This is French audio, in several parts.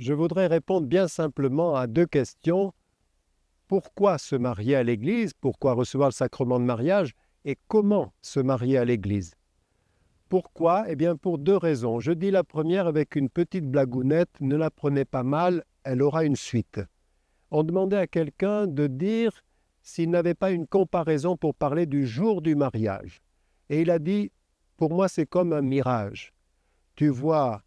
Je voudrais répondre bien simplement à deux questions. Pourquoi se marier à l'Église? Pourquoi recevoir le sacrement de mariage? Et comment se marier à l'Église? Pourquoi? Eh bien, pour deux raisons. Je dis la première avec une petite blagounette, ne la prenez pas mal, elle aura une suite. On demandait à quelqu'un de dire s'il n'avait pas une comparaison pour parler du jour du mariage. Et il a dit, pour moi, c'est comme un mirage. Tu vois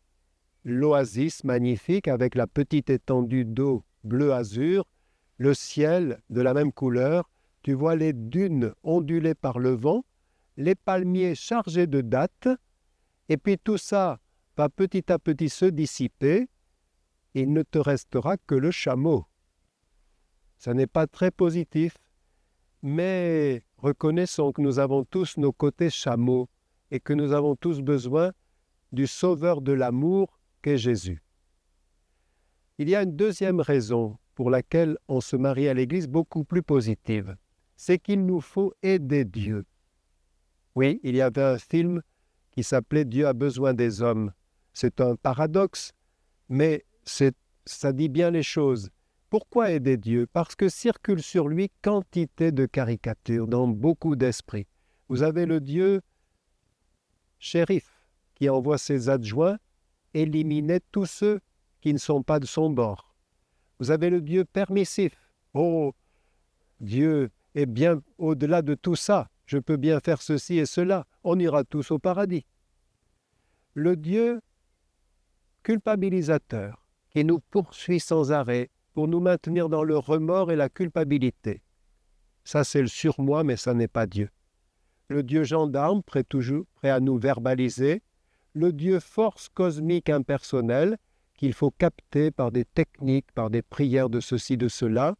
l'oasis magnifique avec la petite étendue d'eau bleu azur, le ciel de la même couleur, tu vois les dunes ondulées par le vent, les palmiers chargés de dattes, et puis tout ça va petit à petit se dissiper, et il ne te restera que le chameau. Ça n'est pas très positif, mais reconnaissons que nous avons tous nos côtés chameaux et que nous avons tous besoin du sauveur de l'amour qu'est Jésus. Il y a une deuxième raison pour laquelle on se marie à l'Église beaucoup plus positive, c'est qu'il nous faut aider Dieu. Oui, il y avait un film qui s'appelait « Dieu a besoin des hommes ». C'est un paradoxe, mais ça dit bien les choses. Pourquoi aider Dieu? Parce que circule sur lui quantité de caricatures dans beaucoup d'esprits. Vous avez le Dieu shérif qui envoie ses adjoints éliminer tous ceux qui ne sont pas de son bord. Vous avez le Dieu permissif. Oh, Dieu est bien au-delà de tout ça. Je peux bien faire ceci et cela. On ira tous au paradis. Le Dieu culpabilisateur qui nous poursuit sans arrêt pour nous maintenir dans le remords et la culpabilité. Ça, c'est le surmoi, mais ça n'est pas Dieu. Le Dieu gendarme, toujours prêt à nous verbaliser. Le Dieu force cosmique impersonnelle qu'il faut capter par des techniques, par des prières de ceci, de cela.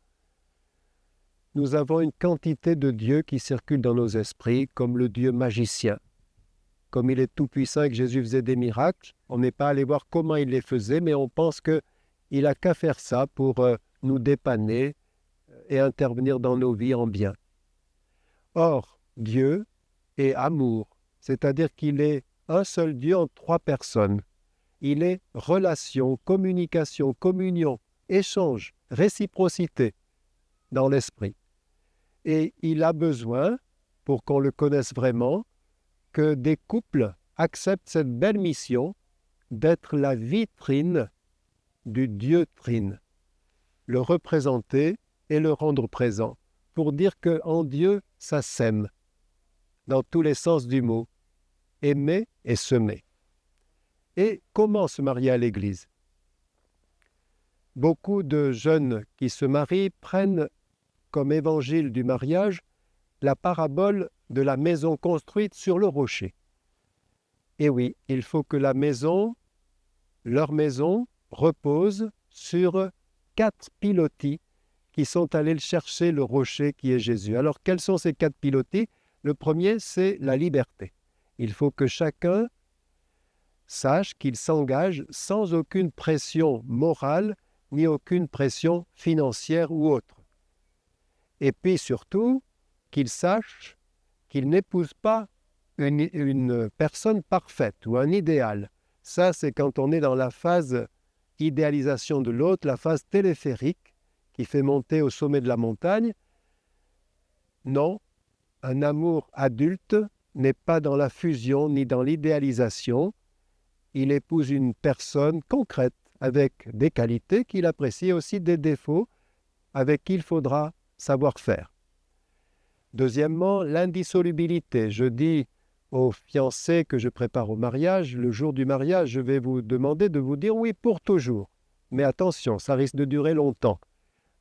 Nous avons une quantité de dieux qui circulent dans nos esprits, comme le Dieu magicien. Comme il est tout-puissant et que Jésus faisait des miracles, on n'est pas allé voir comment il les faisait, mais on pense qu'il n'a qu'à faire ça pour nous dépanner et intervenir dans nos vies en bien. Or, Dieu est amour, c'est-à-dire qu'il est un seul Dieu en trois personnes. Il est relation, communication, communion, échange, réciprocité dans l'esprit. Et il a besoin, pour qu'on le connaisse vraiment, que des couples acceptent cette belle mission d'être la vitrine du Dieu trine, le représenter et le rendre présent, pour dire qu'en Dieu, ça s'aime, dans tous les sens du mot, aimer et semer. Et comment se marier à l'Église? Beaucoup de jeunes qui se marient prennent comme évangile du mariage la parabole de la maison construite sur le rocher. Et oui, il faut que leur maison, repose sur 4 pilotis qui sont allés chercher le rocher qui est Jésus. Alors, quels sont ces 4 pilotis? Le premier, c'est la liberté. Il faut que chacun sache qu'il s'engage sans aucune pression morale ni aucune pression financière ou autre. Et puis surtout, qu'il sache qu'il n'épouse pas une personne parfaite ou un idéal. Ça, c'est quand on est dans la phase idéalisation de l'autre, la phase téléphérique qui fait monter au sommet de la montagne. Non, un amour adulte n'est pas dans la fusion ni dans l'idéalisation. Il épouse une personne concrète avec des qualités qu'il apprécie et aussi des défauts avec qui il faudra savoir faire. Deuxièmement, l'indissolubilité. Je dis aux fiancés que je prépare au mariage, le jour du mariage, je vais vous demander de vous dire oui pour toujours. Mais attention, ça risque de durer longtemps.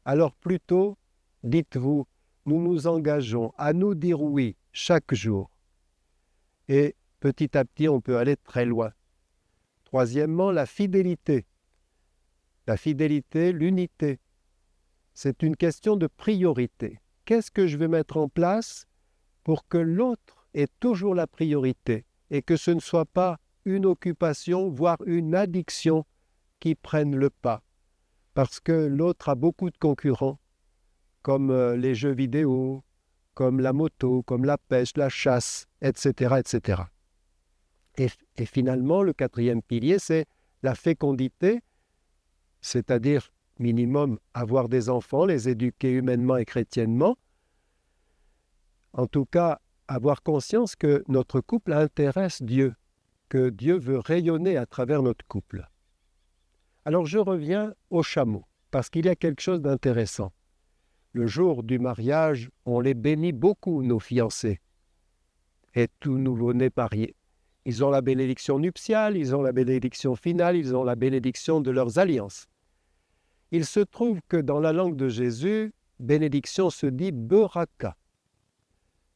Alors plutôt, dites-vous, nous nous engageons à nous dire oui chaque jour. Et petit à petit, on peut aller très loin. Troisièmement, la fidélité. La fidélité, l'unité. C'est une question de priorité. Qu'est-ce que je vais mettre en place pour que l'autre ait toujours la priorité et que ce ne soit pas une occupation, voire une addiction qui prenne le pas? Parce que l'autre a beaucoup de concurrents, comme les jeux vidéo, comme la moto, comme la pêche, la chasse, etc., etc. Et finalement, le quatrième pilier, c'est la fécondité. c'est-à-dire minimum avoir des enfants, les éduquer humainement et chrétiennement. En tout cas, avoir conscience que notre couple intéresse Dieu, que Dieu veut rayonner à travers notre couple. Alors je reviens au chameau, parce qu'il y a quelque chose d'intéressant. Le jour du mariage, on les bénit beaucoup, nos fiancés, et tout nouveau-né marié. Ils ont la bénédiction nuptiale, ils ont la bénédiction finale, ils ont la bénédiction de leurs alliances. Il se trouve que dans la langue de Jésus, bénédiction se dit baraka.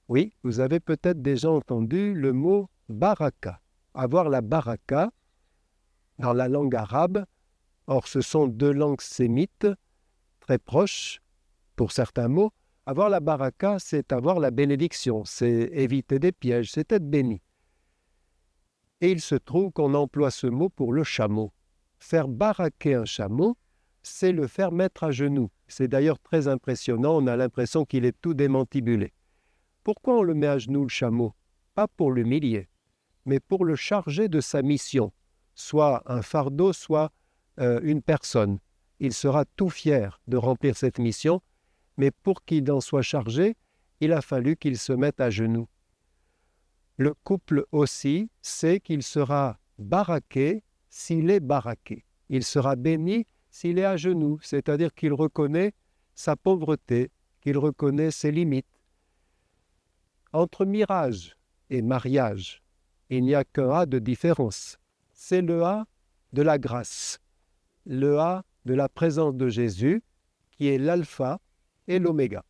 Oui, vous avez peut-être déjà entendu le mot baraka. Avoir la baraka dans la langue arabe, or ce sont deux langues sémites très proches pour certains mots. Avoir la baraka, c'est avoir la bénédiction, c'est éviter des pièges, c'est être béni. Et il se trouve qu'on emploie ce mot pour le chameau. Faire baraquer un chameau, c'est le faire mettre à genoux. C'est d'ailleurs très impressionnant, on a l'impression qu'il est tout démantibulé. Pourquoi on le met à genoux, le chameau? Pas pour l'humilier, mais pour le charger de sa mission, soit un fardeau, soit une personne. Il sera tout fier de remplir cette mission, mais pour qu'il en soit chargé, il a fallu qu'il se mette à genoux. Le couple aussi sait qu'il sera baraqué s'il est baraqué. Il sera béni s'il est à genoux, c'est-à-dire qu'il reconnaît sa pauvreté, qu'il reconnaît ses limites. Entre mirage et mariage, il n'y a qu'un A de différence. C'est le A de la grâce, le A de la présence de Jésus, qui est l'alpha et l'oméga.